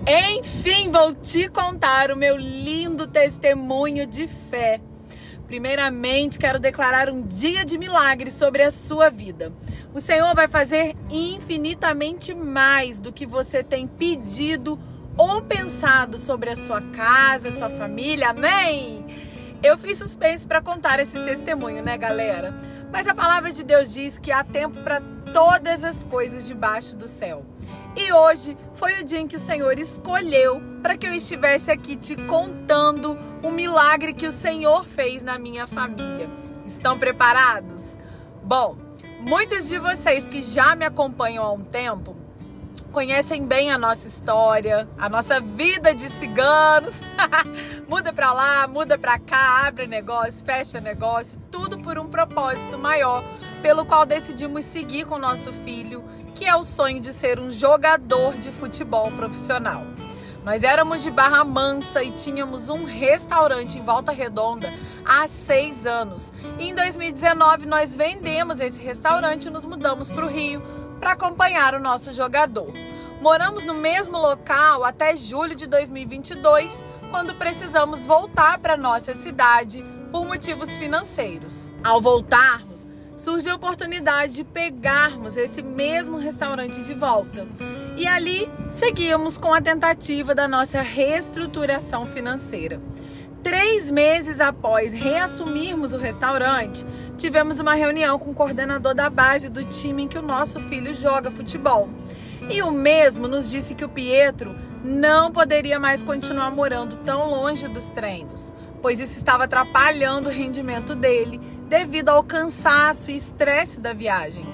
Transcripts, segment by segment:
Enfim, vou te contar o meu lindo testemunho de fé. Primeiramente, quero declarar um dia de milagre sobre a sua vida. O Senhor vai fazer infinitamente mais do que você tem pedido ou pensado sobre a sua casa, sua família. Amém? Eu fiz suspense para contar esse testemunho, né, galera? Mas a palavra de Deus diz que há tempo para todas as coisas debaixo do céu. E hoje foi o dia em que o Senhor escolheu para que eu estivesse aqui te contando o milagre que o Senhor fez na minha família. Estão preparados? Bom, muitos de vocês que já me acompanham há um tempo conhecem bem a nossa história, a nossa vida de ciganos. Muda pra lá, muda pra cá, abre negócio, fecha negócio, tudo por um propósito maior, pelo qual decidimos seguir com o nosso filho, que é o sonho de ser um jogador de futebol profissional. Nós éramos de Barra Mansa e tínhamos um restaurante em Volta Redonda há 6 anos. E em 2019 nós vendemos esse restaurante e nos mudamos para o Rio para acompanhar o nosso jogador. Moramos no mesmo local até julho de 2022, quando precisamos voltar para nossa cidade por motivos financeiros. Ao voltarmos, surgiu a oportunidade de pegarmos esse mesmo restaurante de volta. E ali seguíamos com a tentativa da nossa reestruturação financeira. 3 meses após reassumirmos o restaurante, tivemos uma reunião com o coordenador da base do time em que o nosso filho joga futebol. E o mesmo nos disse que o Pietro não poderia mais continuar morando tão longe dos treinos, pois isso estava atrapalhando o rendimento dele devido ao cansaço e estresse da viagem.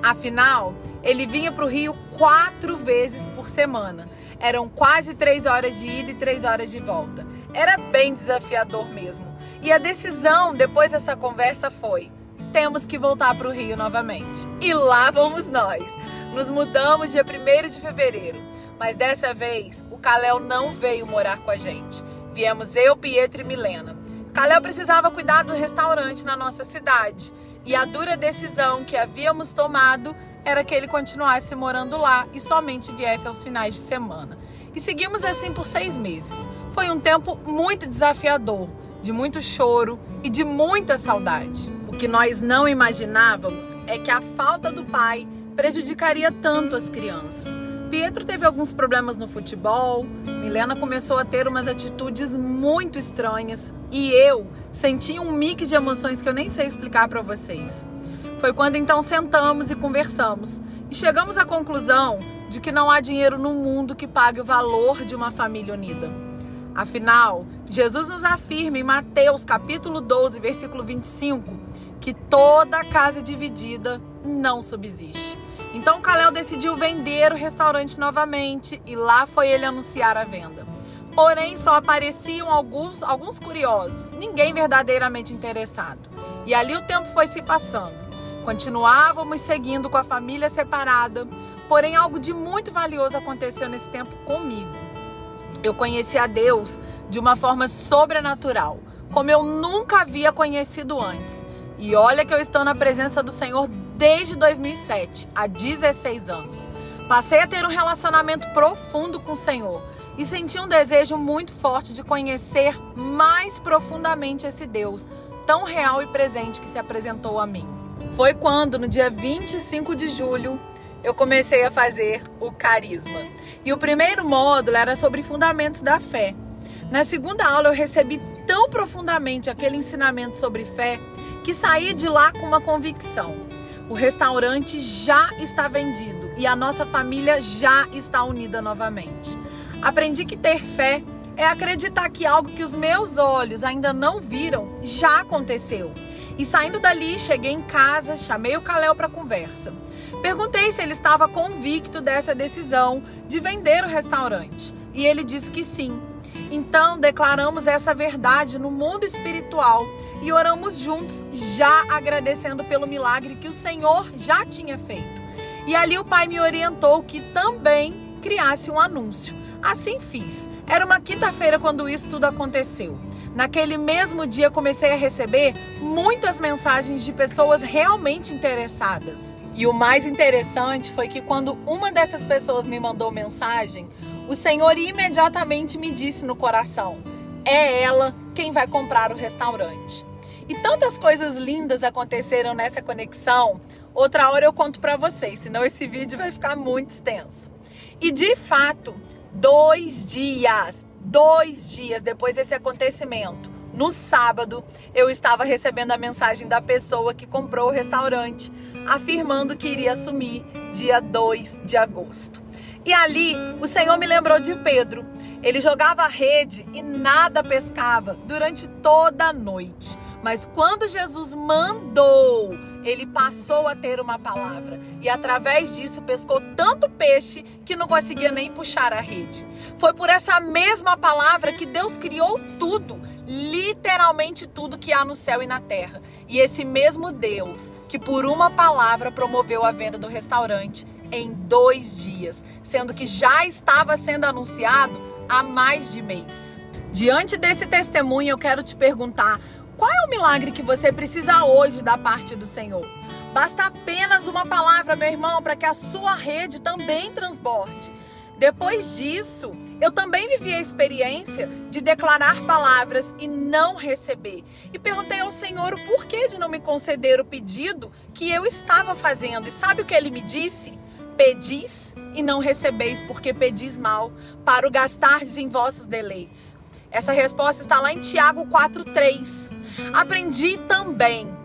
Afinal, ele vinha para o Rio 4 vezes por semana. Eram quase 3 horas de ida e 3 horas de volta. Era bem desafiador mesmo. E a decisão depois dessa conversa foi: temos que voltar para o Rio novamente. E lá vamos nós. Nos mudamos dia 1º de fevereiro. Mas dessa vez, o Kalel não veio morar com a gente. Viemos eu, Pietro e Milena. Kalel precisava cuidar do restaurante na nossa cidade. E a dura decisão que havíamos tomado era que ele continuasse morando lá e somente viesse aos finais de semana. E seguimos assim por 6 meses. Foi um tempo muito desafiador, de muito choro e de muita saudade. O que nós não imaginávamos é que a falta do pai prejudicaria tanto as crianças. Pietro teve alguns problemas no futebol, Milena começou a ter umas atitudes muito estranhas e eu senti um mix de emoções que eu nem sei explicar para vocês. Foi quando então sentamos e conversamos e chegamos à conclusão de que não há dinheiro no mundo que pague o valor de uma família unida. Afinal, Jesus nos afirma em Mateus capítulo 12, versículo 25, que toda casa dividida não subsiste. Então o Kalel decidiu vender o restaurante novamente e lá foi ele anunciar a venda. Porém, só apareciam alguns curiosos, ninguém verdadeiramente interessado. E ali o tempo foi se passando. Continuávamos seguindo com a família separada, porém algo de muito valioso aconteceu nesse tempo comigo. Eu conheci a Deus de uma forma sobrenatural, como eu nunca havia conhecido antes. E olha que eu estou na presença do Senhor desde 2007, há 16 anos. Passei a ter um relacionamento profundo com o Senhor e senti um desejo muito forte de conhecer mais profundamente esse Deus, tão real e presente que se apresentou a mim. Foi quando, no dia 25 de julho, eu comecei a fazer o Carisma. E o primeiro módulo era sobre fundamentos da fé. Na segunda aula eu recebi tão profundamente aquele ensinamento sobre fé que saí de lá com uma convicção. O restaurante já está vendido e a nossa família já está unida novamente. Aprendi que ter fé é acreditar que algo que os meus olhos ainda não viram já aconteceu. E saindo dali, cheguei em casa, chamei o Kalel para conversa. Perguntei se ele estava convicto dessa decisão de vender o restaurante. E ele disse que sim. Então, declaramos essa verdade no mundo espiritual e oramos juntos, já agradecendo pelo milagre que o Senhor já tinha feito. E ali o pai me orientou que também criasse um anúncio. Assim fiz. Era uma quinta-feira quando isso tudo aconteceu. Naquele mesmo dia comecei a receber muitas mensagens de pessoas realmente interessadas. E o mais interessante foi que quando uma dessas pessoas me mandou mensagem, o Senhor imediatamente me disse no coração: é ela quem vai comprar o restaurante. E tantas coisas lindas aconteceram nessa conexão. Outra hora eu conto para vocês, senão esse vídeo vai ficar muito extenso. E de fato, 2 dias depois desse acontecimento, no sábado, eu estava recebendo a mensagem da pessoa que comprou o restaurante, afirmando que iria assumir dia 2 de agosto. E ali, o Senhor me lembrou de Pedro. Ele jogava a rede e nada pescava durante toda a noite. Mas quando Jesus mandou, ele passou a ter uma palavra. E através disso pescou tanto peixe que não conseguia nem puxar a rede. Foi por essa mesma palavra que Deus criou tudo. Literalmente tudo que há no céu e na terra. E esse mesmo Deus que por uma palavra promoveu a venda do restaurante em 2 dias. Sendo que já estava sendo anunciado há mais de mês. Diante desse testemunho eu quero te perguntar: qual é o milagre que você precisa hoje da parte do Senhor? Basta apenas uma palavra, meu irmão, para que a sua rede também transborde. Depois disso, eu também vivi a experiência de declarar palavras e não receber. E perguntei ao Senhor o porquê de não me conceder o pedido que eu estava fazendo. E sabe o que ele me disse? Pedis e não recebeis, porque pedis mal, para o gastardes em vossos deleites. Essa resposta está lá em Tiago 4:3. Aprendi também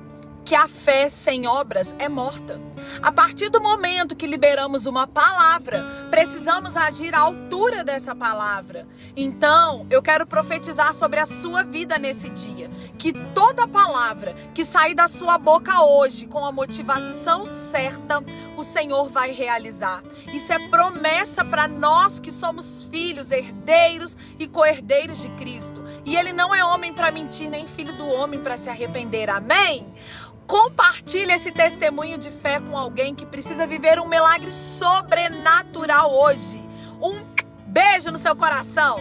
que a fé sem obras é morta. A partir do momento que liberamos uma palavra, precisamos agir à altura dessa palavra. Então, eu quero profetizar sobre a sua vida nesse dia, que toda palavra que sair da sua boca hoje, com a motivação certa, o Senhor vai realizar. Isso é promessa para nós que somos filhos, herdeiros e co-herdeiros de Cristo. E Ele não é homem para mentir, nem filho do homem para se arrepender. Amém? Compartilhe esse testemunho de fé com alguém que precisa viver um milagre sobrenatural hoje. Um beijo no seu coração.